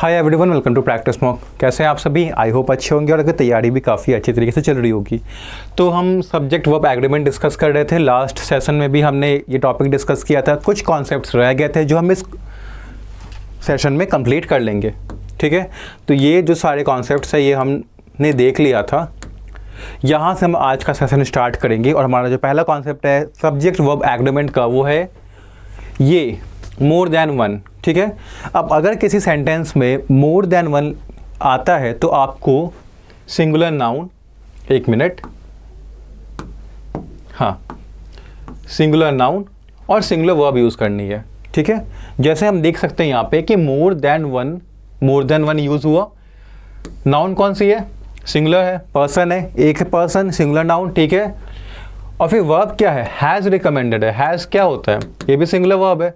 Hi everyone, welcome to practice mock. कैसे हैं आप सभी? आई होप अच्छे होंगे और अगर तैयारी भी काफ़ी अच्छी तरीके से चल रही होगी। तो हम सब्जेक्ट वर्ब एग्रीमेंट डिस्कस कर रहे थे। लास्ट सेशन में भी हमने ये टॉपिक डिस्कस किया था। कुछ कॉन्सेप्ट्स रह गए थे जो हम इस सेशन में कंप्लीट कर लेंगे। ठीक है, तो ये जो सारे कॉन्सेप्ट्स है ये हमने देख लिया था। यहाँ से हम आज का सेशन स्टार्ट करेंगे और हमारा जो पहला कॉन्सेप्ट है सब्जेक्ट वर्ब एग्रीमेंट का, वो है ये मोर देन वन। ठीक है, अब अगर किसी सेंटेंस में मोर देन वन आता है तो आपको सिंगुलर नाउन, एक मिनट, हाँ, सिंगुलर नाउन और सिंगुलर वर्ब यूज़ करनी है। ठीक है, जैसे हम देख सकते हैं यहाँ पे कि मोर देन वन यूज़ हुआ। नाउन कौन सी है? सिंगुलर है, पर्सन है, एक है पर्सन, सिंगुलर नाउन। ठीक है, और फिर वर्ब क्या है? हैज़ रिकमेंडेड है। हैज़ क्या होता है? ये भी सिंगुलर वर्ब है,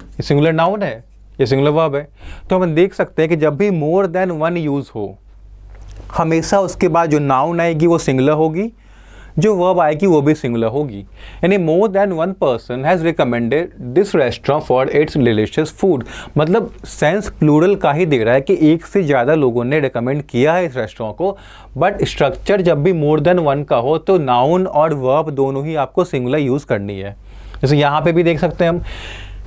ये सिंगुलर नाउन है, ये सिंगुलर वर्ब है। तो हम देख सकते हैं कि जब भी मोर देन वन यूज़ हो, हमेशा उसके बाद जो नाउन आएगी वो सिंगुलर होगी, जो वर्ब आएगी वो भी सिंगुलर होगी। यानी मोर than one person has recommended this restaurant for its delicious food. मतलब सेंस प्लूरल का ही दे रहा है कि एक से ज़्यादा लोगों ने रिकमेंड किया है इस रेस्टोरेंट को, बट स्ट्रक्चर जब भी मोर देन वन का हो तो नाउन और वर्ब दोनों ही आपको सिंगुलर यूज़ करनी है। जैसे यहाँ पे भी देख सकते हैं हम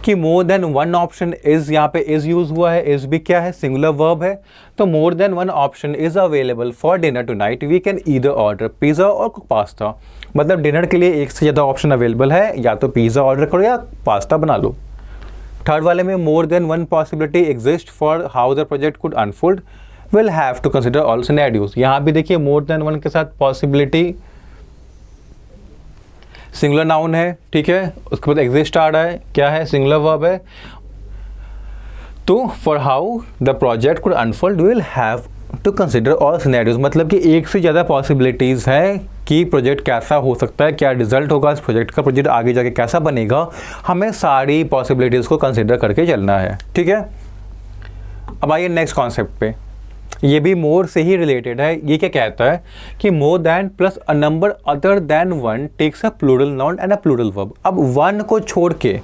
कि more than one option is, यहाँ पे इज़ यूज़ हुआ है। इज़ भी क्या है? सिंगुलर वर्ब है। तो more than one option is available for dinner tonight, we can either order pizza और पास्ता। मतलब डिनर के लिए एक से ज़्यादा ऑप्शन अवेलेबल है, या तो पिज़्ज़ा ऑर्डर करो या पास्ता बना लो। थर्ड वाले में more than one possibility exist for how the project could unfold, will have to consider all scenarios. यहाँ भी देखिए मोर देन वन के साथ पॉसिबिलिटी सिंगुलर नाउन है। ठीक है, उसके बाद एग्जिस्ट आ रहा है, क्या है? सिंगुलर वर्ब है। तो for how the project could unfold will have to consider all scenarios. मतलब कि एक से ज़्यादा पॉसिबिलिटीज़ है कि प्रोजेक्ट कैसा हो सकता है, क्या रिजल्ट होगा इस प्रोजेक्ट का, प्रोजेक्ट आगे जाके कैसा बनेगा, हमें सारी पॉसिबिलिटीज़ को कंसिडर करके चलना है। ठीक है, अब आइए नेक्स्ट कॉन्सेप्ट पे। ये भी मोर से ही रिलेटेड है। ये क्या कहता है कि more than plus a number other than one takes a plural noun and a plural verb. अब वन को छोड़ के,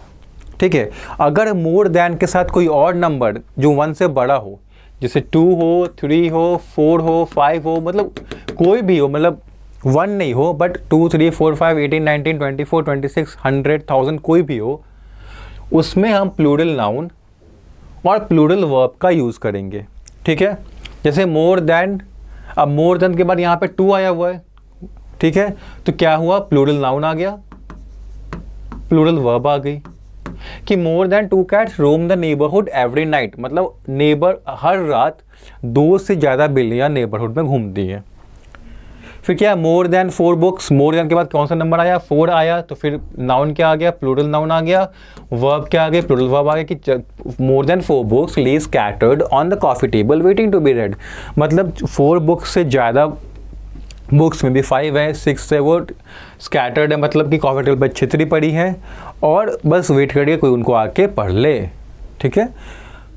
ठीक है, अगर मोर देन के साथ कोई और नंबर जो वन से बड़ा हो, जैसे 2 हो, 3 हो, 4 हो, 5 हो, मतलब कोई भी हो, मतलब वन नहीं हो बट 2, 3, 4, 5, 18, 19, 24, 26, 100, 1000 कोई भी हो, उसमें हम प्लूरल नाउन और प्लूरल वर्ब का यूज़ करेंगे। ठीक है, जैसे मोर देन, अब मोर देन के बाद यहाँ पे 2 आया हुआ है। ठीक है, तो क्या हुआ? प्लूरल नाउन आ गया, प्लूरल वर्ब आ गई कि more then 2 cats Rome the neighbourhood every night. मतलब नेबर हर रात 2 से ज़्यादा बिल्लियाँ नेबरहुड में घूमती हैं। फिर क्या? मोर देन 4 बुक्स। मोर देन के बाद कौन सा नंबर आया? 4 आया, तो फिर नाउन क्या आ गया? प्लूरल नाउन आ गया। वर्ब क्या आ गया? प्लूरल वर्ब आ गया कि more than 4 books lie scattered on the coffee table waiting to be read. मतलब 4 बुक्स से ज़्यादा, बुक्स में भी 5 है, 6 है, वो स्कैटर्ड है, मतलब कि कॉफी टेबल पर छितरी पड़ी है और बस वेट करिए कोई उनको आके पढ़ ले। ठीक है,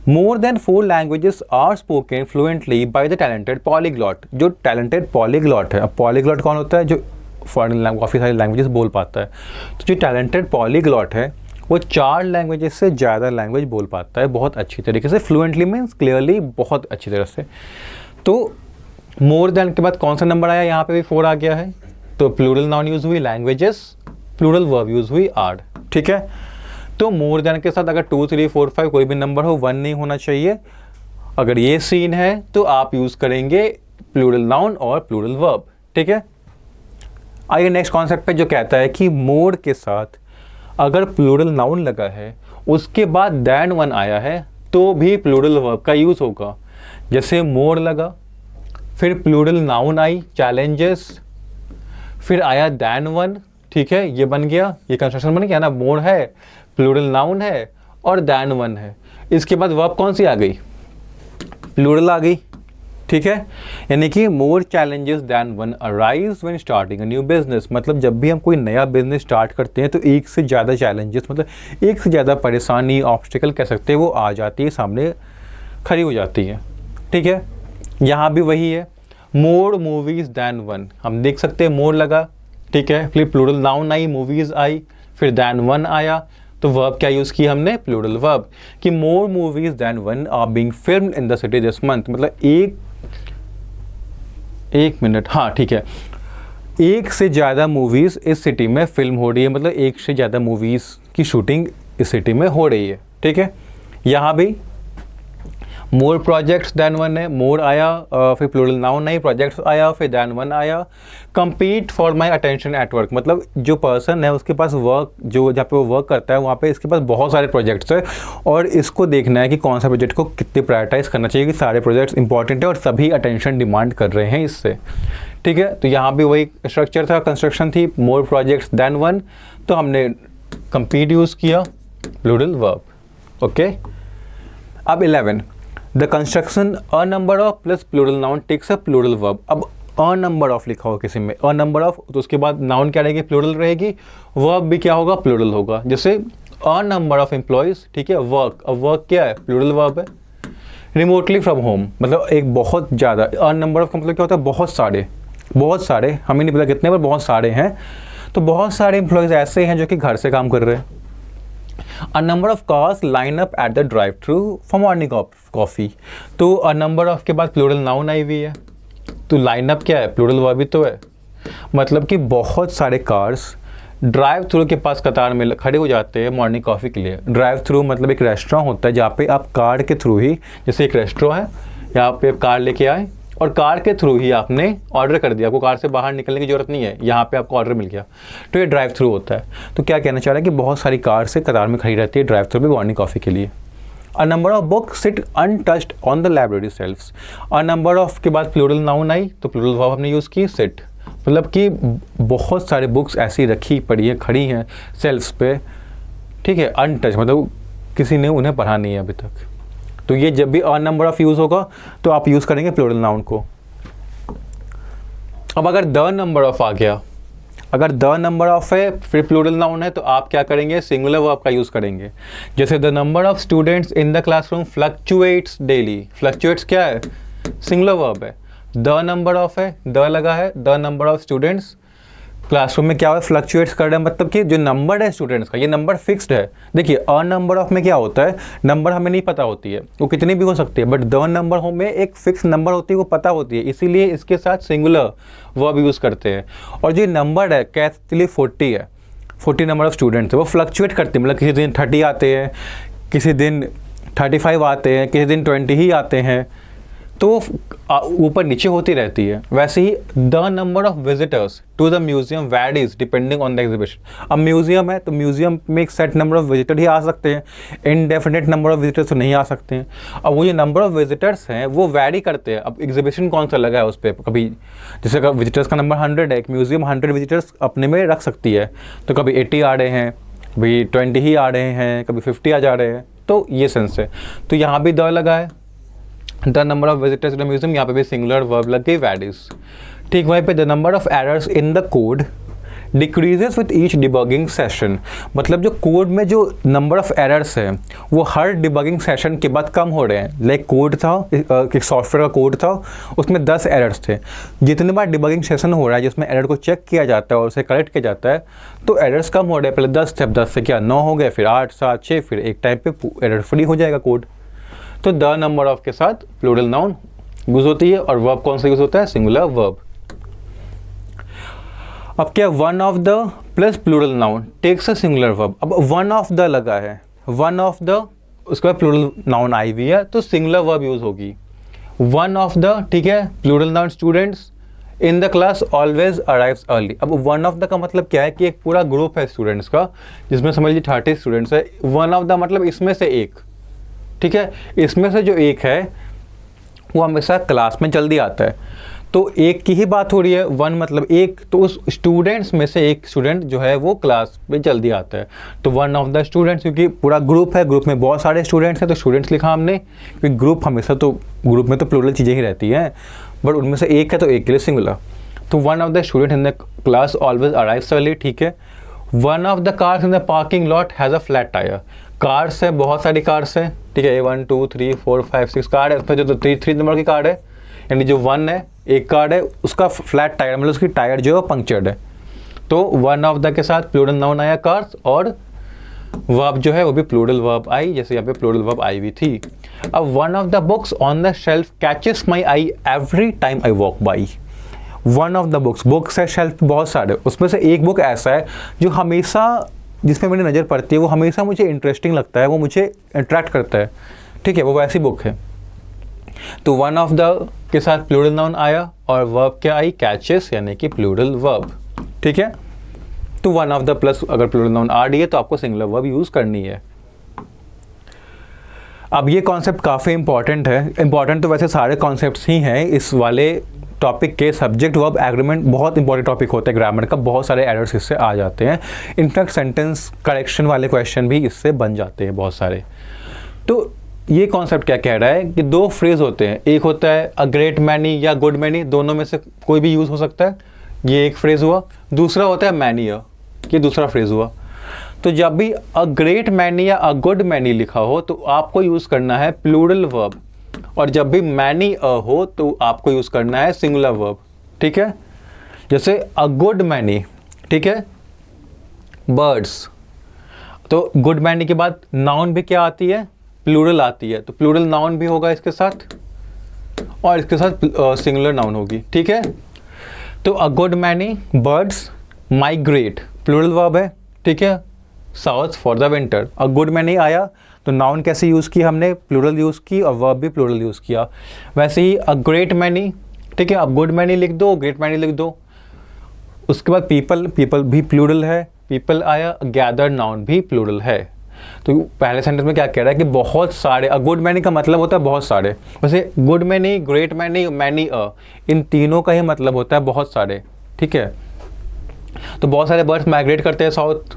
more than 4 languages are spoken fluently by the talented polyglot. जो टैलेंटेड पॉलीग्लॉट है, अब पॉलीग्लॉट कौन होता है? जो फॉरेन काफ़ी सारी लैंग्वेजेस बोल पाता है। तो जो टैलेंटेड पॉलीग्लॉट है वो 4 लैंग्वेजेस से ज़्यादा लैंग्वेज बोल पाता है बहुत अच्छी तरीके से। फ्लुएंटली मीन्स क्लियरली, बहुत अच्छी तरह से। तो मोर देन के बाद कौन सा नंबर आया? यहाँ पे भी 4 आ गया है, तो प्लूरल नाउन यूज़ हुई, लैंग्वेजेस, प्लूरल वर्ब यूज़ हुई, आर। ठीक है, तो मोर देन के साथ अगर 2, 3, 4, 5 कोई भी नंबर हो, 1 नहीं होना चाहिए। अगर ये सीन है तो आप यूज़ करेंगे प्लूरल नाउन और प्लूरल वर्ब। ठीक है, आइए नेक्स्ट कॉन्सेप्ट पे, जो कहता है कि मोर के साथ अगर प्लूरल नाउन लगा है, उसके बाद देन वन आया है, तो भी प्लूरल वर्ब का यूज़ होगा। जैसे मोर लगा, फिर प्लूरल नाउन आई चैलेंजेस, फिर आया देन वन। ठीक है, ये बन गया, ये कंस्ट्रक्शन बन गया ना। मोर है, प्लूरल नाउन है और देन वन है। इसके बाद वर्ब कौन सी आ गई? प्लूरल आ गई। ठीक है, यानी कि more challenges than one arise when starting a new business. मतलब जब भी हम कोई नया बिजनेस स्टार्ट करते हैं तो एक से ज़्यादा चैलेंजेस, मतलब एक से ज़्यादा परेशानी, ऑब्स्टिकल कह सकते हैं, वो आ जाती है, सामने खड़ी हो जाती है। ठीक है, यहाँ भी वही है, मोर मूवीज़ दैन वन। हम देख सकते हैं मोर लगा, ठीक है, फिर प्लूरल नाउन आई, मूवीज़ आई, फिर दैन वन आया, तो वर्ब क्या यूज़ किया हमने, प्लूरल वर्ब, कि more movies than one are being filmed in the city this month, मतलब एक मिनट, हाँ ठीक है, एक से ज़्यादा मूवीज़ इस सिटी में फिल्म हो रही है, मतलब एक से ज़्यादा मूवीज़ की शूटिंग इस सिटी में हो रही है, ठीक है। यहाँ भी मोर प्रोजेक्ट्स दैन वन है, मोर आया, फिर प्लूरल नाउन नहीं, प्रोजेक्ट्स आया, फिर दैन वन आया। Compete for my attention at work, मतलब जो पर्सन है उसके पास वर्क, जो जहाँ पे वो वर्क करता है वहाँ पे इसके पास बहुत सारे प्रोजेक्ट्स हैं और इसको देखना है कि कौन सा प्रोजेक्ट को कितने प्रायोरिटाइज करना चाहिए, कि सारे प्रोजेक्ट्स इंपॉर्टेंट है और सभी अटेंशन डिमांड कर रहे हैं इससे, ठीक है। तो यहाँ भी वही स्ट्रक्चर था, कंस्ट्रक्शन थी, मोर प्रोजेक्ट्स दैन वन, तो हमने कम्पीट यूज़ किया, प्लूरल वर्ब, ओके। अब 11, the construction a number of plus plural noun takes a plural verb. अब अ नंबर ऑफ लिखा हो किसी में, अ नंबर ऑफ, तो उसके बाद नाउन क्या रहेगी, प्लूरल रहेगी, वर्ब भी क्या होगा, प्लूरल होगा। जैसे अ नंबर ऑफ एम्प्लॉयज़, ठीक है, वर्क, अब वर्क क्या है, प्लूरल वर्ब है। रिमोटली फ्रॉम होम, मतलब एक बहुत ज़्यादा, अ नंबर ऑफ का मतलब क्या होता है, बहुत सारे, हमें नहीं पता कितने पर बहुत सारे हैं, तो बहुत सारे एम्प्लॉयज़ ऐसे हैं जो कि घर से काम कर रहे हैं। A number of cars line up at the drive-thru for morning coffee, तो a number of के बाद प्लूरल नाउन आई हुई है, तो लाइन अप क्या है, प्लूरल वर्ब भी तो है, मतलब कि बहुत सारे कार्स ड्राइव थ्रू के पास कतार में खड़े हो जाते हैं मॉर्निंग कॉफ़ी के लिए। ड्राइव थ्रू मतलब एक रेस्टोरेंट होता है जहाँ पे आप कार के थ्रू ही, जैसे एक रेस्टोरेंट है यहाँ पे आप कार लेके आए और कार के थ्रू ही आपने ऑर्डर कर दिया, आपको कार से बाहर निकलने की ज़रूरत नहीं है, यहाँ पे आपको ऑर्डर मिल गया, तो ये ड्राइव थ्रू होता है। तो क्या कहना चाह रहा है कि बहुत सारी कार से कतार में खड़ी रहती है ड्राइव थ्रू पे मॉर्निंग कॉफ़ी के लिए। A number of books sit untouched on the library shelves, a number of के बाद प्लूरल नाउन आई, तो प्लूरल वर्ब हमने यूज़ की, सिट, मतलब कि बहुत सारे बुक्स ऐसी रखी पड़ी है, खड़ी हैं सेल्फ्स पे, ठीक है, अनटच मतलब किसी ने उन्हें पढ़ा नहीं है अभी तक। तो ये जब भी अ नंबर ऑफ यूज़ होगा तो आप यूज़ करेंगे प्लूरल नाउन को। अब अगर द नंबर ऑफ आ गया, अगर द नंबर ऑफ है फिर प्लूरल नाउन है, तो आप क्या करेंगे, सिंगुलर वर्ब का यूज़ करेंगे। जैसे the number of students in the classroom fluctuates daily, fluctuates क्या है, सिंगुलर वर्ब है। द नंबर ऑफ है, द लगा है, the number of students classroom में क्या है, फ्लक्चुएट्स कर रहे हैं, मतलब कि जो नंबर है स्टूडेंट्स का ये नंबर फिक्स्ड है। देखिए अ नंबर ऑफ में क्या होता है, नंबर हमें नहीं पता होती है, वो कितनी भी हो सकती है, बट द नंबर हो में एक फिक्स नंबर होती है, वो पता होती है, इसीलिए इसके साथ सिंगुलर वर्ब यूज़ करते हैं। और जो नंबर है कैसे 40 है, 40 नंबर ऑफ स्टूडेंट्स है, वो फ्लक्चुएट करते हैं, मतलब किसी दिन 30 आते हैं, किसी दिन 35 आते हैं, किसी दिन 20 ही आते हैं, तो ऊपर नीचे होती रहती है। वैसे ही the number of visitors to the museum varies depending on the exhibition. अब म्यूजियम है तो म्यूजियम में एक सेट नंबर ऑफ विजिटर ही आ सकते हैं, इनडेफिनेट नंबर ऑफ विजिटर्स तो नहीं आ सकते हैं। अब वो जो नंबर ऑफ विजिटर्स हैं वो वैरी करते हैं। अब एग्जीबिशन कौन सा लगा है उस पर, कभी जैसे अगर विजिटर्स का नंबर 100 है, एक म्यूजियम 100 विजिटर्स अपने में रख सकती है, तो कभी 80 आ रहे हैं, कभी 20 ही आ रहे हैं, कभी 50 आ जा रहे हैं, तो ये सेंस है। तो यहाँ भी द लगा है, the number of visitors in the museum, यहाँ पे भी सिंगुलर वर्ब लग गई वैरीज। ठीक वहीं पे the number of errors in the code decreases with each debugging session, मतलब जो कोड में जो नंबर ऑफ एरर्स है वो हर डिबगिंग सेशन के बाद कम हो रहे हैं। लाइक कोड था, एक सॉफ्टवेयर का कोड था, उसमें 10 एरर्स थे, जितने बार डिबगिंग सेशन हो रहा है जिसमें एरर को चेक किया जाता है और उसे करेक्ट किया जाता है, तो एरर्स कम हो रहे हैं। पहले 10 थे, अब 10 से क्या 9 हो गए, फिर 8, 7, 6, फिर एक टाइम पे एरर फ्री हो जाएगा कोड। तो द नंबर ऑफ के साथ प्लूरल नाउन यूज होती है और वर्ब कौन सा यूज होता है, सिंगुलर वर्ब। अब क्या one of the plus plural noun takes a singular verb. अब वन ऑफ द लगा है, वन ऑफ द, उसके बाद प्लूरल नाउन आई हुई है तो सिंगुलर वर्ब यूज होगी। वन ऑफ द, ठीक है, plural noun students in the class always arrives early. अब वन ऑफ द का मतलब क्या है कि एक पूरा ग्रुप है स्टूडेंट्स का, जिसमें समझ लीजिए 30 स्टूडेंट्स है। वन ऑफ द मतलब इसमें से एक, ठीक है, इसमें से जो एक है वो हमेशा क्लास में जल्दी आता है, तो एक की ही बात हो रही है। वन मतलब एक, तो उस स्टूडेंट्स में से एक स्टूडेंट जो है वो क्लास में जल्दी आता है, तो वन ऑफ द स्टूडेंट्स, क्योंकि पूरा ग्रुप है, ग्रुप में बहुत सारे स्टूडेंट्स हैं तो स्टूडेंट्स लिखा हमने, क्योंकि ग्रुप हमेशा तो ग्रुप में तो प्लूरल चीज़ें ही रहती हैं, बट उनमें से एक है तो एक के लिए सिंगुलर। तो one of the student in the class always arrives early, ठीक है। One of the cars in the parking lot has a flat tyre. Cars है, बहुत सारी कार्स हैं, ठीक है, 1 2 3 4 5 6 कार है, उसमें जो 3 नंबर की कार है, यानी जो 1 है, एक कार है, उसका फ्लैट टायर मतलब उसकी टायर जो है पंक्चर्ड है। तो वन ऑफ द के साथ प्लूरल नाउन आया कार्स और वर्ब जो है वो भी प्लूरल वर्ब आई, जैसे यहाँ पे प्लूरल वर्ब आई हुई थी। अब one of the books on the shelf catches my I every time I walk by. One of the books है शेल्फ पे बहुत सारे, उसमें से एक बुक ऐसा है जो हमेशा जिसमें मेरी नज़र पड़ती है, वो हमेशा मुझे इंटरेस्टिंग लगता है, वो मुझे अट्रैक्ट करता है, ठीक है, वो वैसी बुक है। तो वन ऑफ द के साथ प्लूरल नाउन आया और वर्ब क्या आई, कैचेस, यानी कि प्लूरल वर्ब, ठीक है। तो वन ऑफ द प्लस अगर प्लूरल नाउन आ रही है तो आपको सिंगुलर वर्ब यूज़ करनी है। अब ये कॉन्सेप्ट काफ़ी इंपॉर्टेंट है, इंपॉर्टेंट तो वैसे सारे कॉन्सेप्ट्स ही हैं इस वाले टॉपिक के। सब्जेक्ट वर्ब एग्रीमेंट बहुत इंपॉर्टेंट टॉपिक होता है ग्रामर का, बहुत सारे एरर्स इससे आ जाते हैं, इनफैक्ट सेंटेंस करेक्शन वाले क्वेश्चन भी इससे बन जाते हैं बहुत सारे। तो ये कॉन्सेप्ट क्या कह रहा है कि दो फ्रेज होते हैं, एक होता है अ ग्रेट मैनी या गुड मैनी, दोनों में से कोई भी यूज़ हो सकता है, ये एक फ्रेज हुआ। दूसरा होता है मैनी अ, ये दूसरा फ्रेज हुआ। तो जब भी अ ग्रेट मैनी या अ गुड मैनी लिखा हो तो आपको यूज़ करना है प्लूरल वर्ब, और जब भी मैनी अ हो तो आपको यूज़ करना है सिंगुलर वर्ब, ठीक है। जैसे अ गुड मैनी, ठीक है, बर्ड्स, तो गुड मैनी के बाद नाउन भी क्या आती है, प्लूरल आती है, तो प्लूरल नाउन भी होगा इसके साथ और इसके साथ सिंगुलर नाउन होगी, ठीक है। तो a good many birds migrate, plural verb है, ठीक है, south for the winter. A good many आया तो नाउन कैसे यूज़ की हमने, प्लूरल यूज़ की, और वर्ब भी प्लूरल यूज़ किया। वैसे ही अ ग्रेट मैनी, ठीक है, अब गुड मैनी लिख दो, ग्रेट मैनी लिख दो। उसके बाद पीपल, पीपल भी प्लूरल है, पीपल आया, गैदर नाउन भी प्लूरल है। तो पहले सेंटेंस में क्या कह रहा है कि बहुत सारे, अ गुड मैनी का मतलब होता है बहुत सारे, वैसे good many, great many, many a, इन तीनों का ही मतलब होता है बहुत सारे, ठीक है। तो बहुत सारे बर्ड्स माइग्रेट करते हैं साउथ,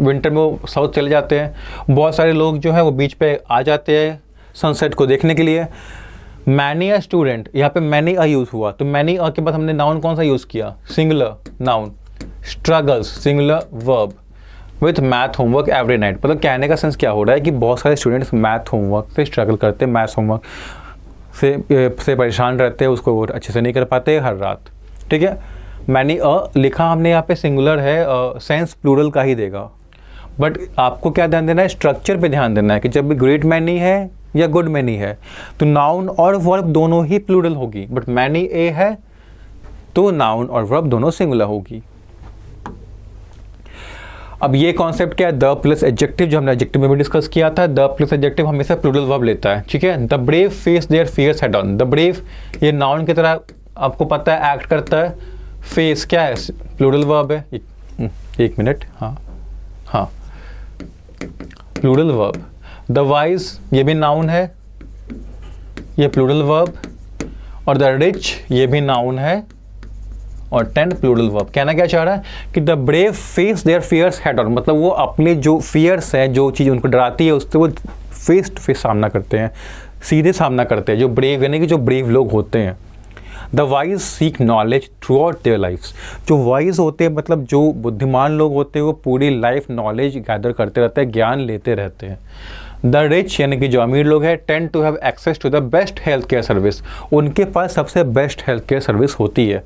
विंटर में वो साउथ चले जाते हैं। बहुत सारे लोग जो है वो बीच पे आ जाते हैं सनसेट को देखने के लिए। मैनी अ स्टूडेंट, यहाँ पे मैनी अ यूज़ हुआ, तो मैनी अ के बाद हमने नाउन कौन सा यूज़ किया, singular noun. Struggles, singular verb, with math homework every night. मतलब कहने का सेंस क्या हो रहा है कि बहुत सारे स्टूडेंट्स मैथ होमवर्क से स्ट्रगल करते हैं, मैथ्स होमवर्क से परेशान रहते हैं, उसको वो अच्छे से नहीं कर पाते हर रात, ठीक है। मैनी अ लिखा हमने यहाँ पे सिंगुलर है, सेंस प्लूरल का ही देगा, बट आपको क्या ध्यान देना है, स्ट्रक्चर पे ध्यान देना है कि जब भी ग्रेट मैनी है या गुड मैनी है तो नाउन और वर्ब दोनों ही प्लूरल होगी, बट मैनी ए है तो नाउन और वर्ब दोनों सिंगुलर होगी। अब ये कॉन्सेप्ट क्या है, द प्लस एडजेक्टिव, जो हमने एडजेक्टिव में भी डिस्कस किया था। द प्लस एडजेक्टिव हमेशा प्लूरल वर्ब लेता है, ठीक है। The brave face their fierce head on, the brave ये नाउन की तरह आपको पता है एक्ट करता है, फेस क्या है, प्लूरल वर्ब है, एक मिनट, हाँ हाँ, प्लूरल वर्ब। द वाइज ये भी नाउन है, ये प्लूरल वर्ब, और द रिच ये भी नाउन है और 10 प्लूरल वर्ब। कहना क्या चाह रहा है कि the brave face their fierce head on, मतलब वो अपने जो फियर्स हैं, जो चीज़ उनको डराती है, उससे वो फेस टू फेस सामना करते हैं, सीधे सामना करते हैं। जो ब्रेव यानी कि जो ब्रेव लोग होते हैं। The wise seek knowledge throughout their lives, जो वाइज होते हैं मतलब जो बुद्धिमान लोग होते हैं वो पूरी लाइफ नॉलेज गैदर करते रहते हैं, ज्ञान लेते रहते हैं। द रिच यानी कि जो अमीर लोग हैं, tend to have access to the best health care service, उनके पास सबसे बेस्ट हेल्थ केयर सर्विस होती है।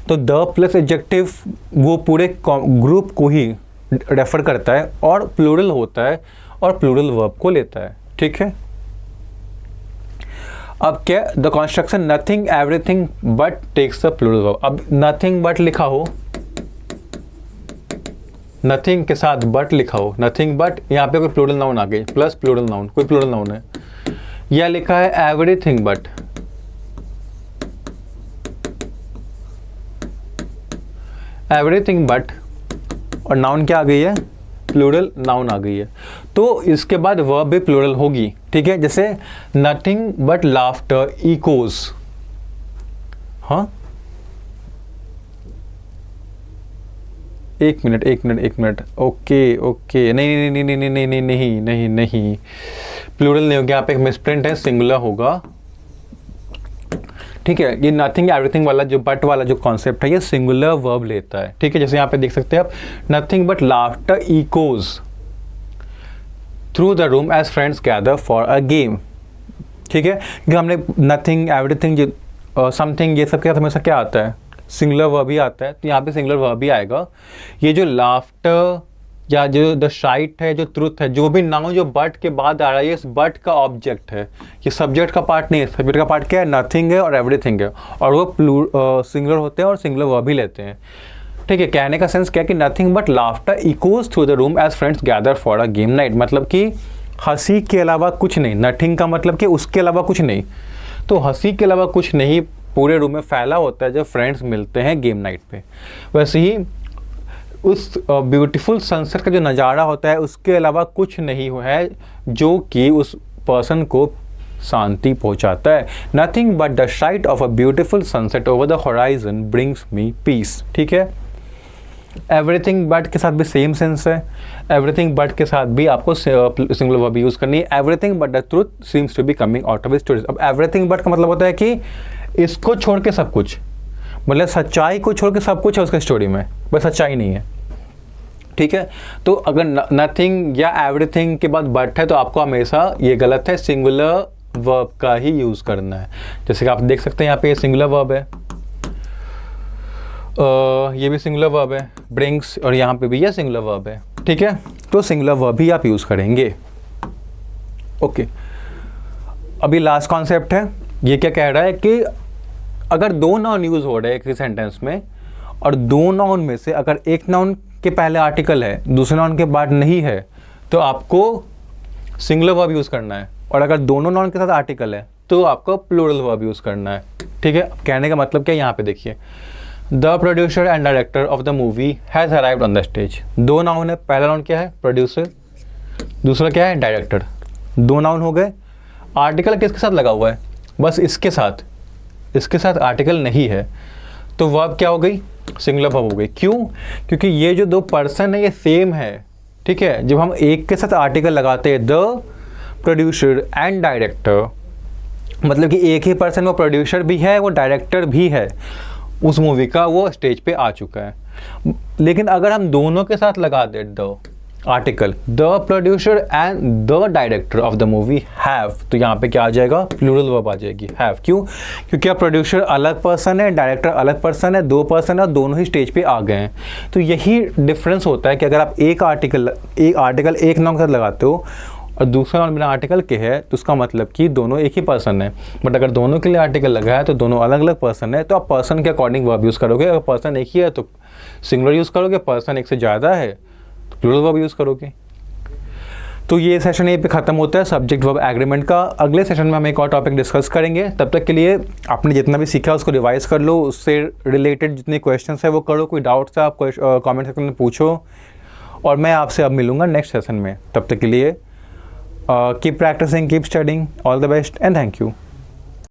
तो द प्लस एडजेक्टिव वो पूरे ग्रुप को ही रेफर करता है और प्लूरल होता है और प्लूरल वर्ब को लेता है, ठीक है। अब क्या, the construction nothing everything but takes the plural verb. अब नथिंग बट लिखा हो, नथिंग के साथ बट लिखा हो, नथिंग बट, यहाँ पे कोई प्लूरल नाउन आ गई, प्लस प्लूरल नाउन, कोई प्लूरल नाउन है, या लिखा है एवरीथिंग बट, एवरीथिंग बट, और नाउन क्या आ गई है, प्लूरल नाउन आ गई है, तो इसके बाद वर्ब भी प्लूरल होगी, ठीक है। जैसे नथिंग बट लाफ्टर इकोज, हाँ, एक मिनट, ओके, नहीं, प्लूरल नहीं होगा, यहाँ पे एक मिसप्रिंट है, सिंगुलर होगा, ठीक है। ये नथिंग एवरीथिंग वाला जो बट वाला जो कॉन्सेप्ट है ये सिंगुलर वर्ब लेता है, ठीक है। जैसे यहाँ पे देख सकते हैं आप, nothing but laughter echoes through the room as friends gather for a game, ठीक है। कि हमने नथिंग एवरीथिंग समथिंग ये सब के साथ हमेशा क्या आता है, सिंगुलर वर्ब ही आता है, तो यहाँ पे सिंगुलर वर्ब ही आएगा। ये जो लाफ्टर या जो द शाइट है, जो ट्रुथ है, जो भी नाउन जो बट के बाद आ रहा है, ये इस बट का ऑब्जेक्ट है, ये सब्जेक्ट का पार्ट नहीं है। सब्जेक्ट का पार्ट क्या है? नथिंग है और एवरीथिंग है, और वो सिंगुलर होते हैं और सिंगुलर वर्ब भी लेते हैं। ठीक है, कहने का सेंस क्या है कि nothing but laughter echoes through the room as friends gather for a game night, मतलब कि हंसी के अलावा कुछ नहीं। नथिंग का मतलब कि उसके अलावा कुछ नहीं, तो हंसी के अलावा कुछ नहीं पूरे रूम में फैला होता है जब फ्रेंड्स मिलते हैं गेम नाइट पे। वैसे ही उस ब्यूटीफुल सनसेट का जो नज़ारा होता है उसके अलावा कुछ नहीं है जो कि उस पर्सन को शांति पहुंचाता है। Nothing but the sight of a beautiful sunset over the horizon brings me peace. ठीक है, एवरीथिंग बट के साथ भी सेम सेंस है। एवरीथिंग बट के साथ भी आपको सिंगुलर वर्ब यूज़ करनी है। Everything but the truth seems to be coming out of stories. अब एवरीथिंग बट का मतलब होता है कि इसको छोड़ के सब कुछ, मतलब सच्चाई को छोड़ के सब कुछ है उसके स्टोरी में, बस सच्चाई नहीं है। ठीक है, तो अगर नथिंग या एवरीथिंग के बाद बट है तो आपको हमेशा ये गलत है, सिंगुलर वर्ब का ही यूज़ करना है। जैसे कि आप देख सकते हैं यहाँ पे ये सिंगुलर वर्ब है, ये भी सिंगुलर वर्ब है ब्रिंग्स, और यहाँ पे भी ये सिंगुलर वर्ब है। ठीक है, तो सिंगुलर वर्ब ही आप यूज़ करेंगे। ओके, अभी लास्ट कॉन्सेप्ट है, ये क्या कह रहा है कि अगर दो नाउन यूज़ हो रहे हैं एक सेंटेंस में, और दो नाउन में से अगर एक नाउन के पहले आर्टिकल है दूसरे नाउन के बाद नहीं है तो आपको सिंगुलर वर्ब यूज़ करना है, और अगर दोनों नाउन के साथ आर्टिकल है तो आपको प्लूरल वर्ब यूज़ करना है। ठीक है, कहने का मतलब क्या है, यहाँ पे देखिए, the producer and director of the movie has arrived on the stage. दो नाउन है, पहला नाउन क्या है? प्रोड्यूसर, दूसरा क्या है? डायरेक्टर। दो नाउन हो गए, आर्टिकल किसके साथ लगा हुआ है? बस इसके साथ, इसके साथ आर्टिकल नहीं है, तो वर्ब क्या हो गई? सिंगुलर वर्ब हो गई। क्यों? क्योंकि ये जो दो पर्सन है ये सेम है। ठीक है, जब हम एक के साथ आर्टिकल लगाते हैं द प्रोड्यूसर एंड डायरेक्टर, मतलब कि एक ही पर्सन वो प्रोड्यूसर भी है वो डायरेक्टर भी है, उस मूवी का वो स्टेज पे आ चुका है। लेकिन अगर हम दोनों के साथ लगा दे the article, the producer and the director of the movie have, तो यहाँ पे क्या आ जाएगा? प्लूरल वर्ब आ जाएगी, हैव। क्यों? क्योंकि अब प्रोड्यूसर अलग पर्सन है, डायरेक्टर अलग पर्सन है, दो पर्सन है, दोनों ही स्टेज पे आ गए हैं। तो यही डिफरेंस होता है कि अगर आप एक आर्टिकल एक नाउन के साथ लगाते हो और दूसरा नाउन बिना आर्टिकल के है तो उसका मतलब कि दोनों एक ही पर्सन है। बट अगर दोनों के लिए आर्टिकल लगा है तो दोनों अलग अलग पर्सन है, तो आप पर्सन के अकॉर्डिंग वर्ब यूज़ करोगे। अगर पर्सन एक ही है तो सिंगुलर यूज़ करोगे, पर्सन एक से ज़्यादा है तो प्लूरल वर्ब यूज़ करोगे। तो ये सेशन यहीं पे ख़त्म होता है सब्जेक्ट वर्ब एग्रीमेंट का। अगले सेशन में हम एक और टॉपिक डिस्कस करेंगे। तब तक के लिए आपने जितना भी सीखा उसको रिवाइज कर लो, उससे रिलेटेड जितने क्वेश्चंस है वो करो, कोई डाउट्स है आप कमेंट सेक्शन में पूछो, और मैं आपसे अब मिलूँगा नेक्स्ट सेशन में। तब तक के लिए keep practicing, keep studying, all the best and thank you.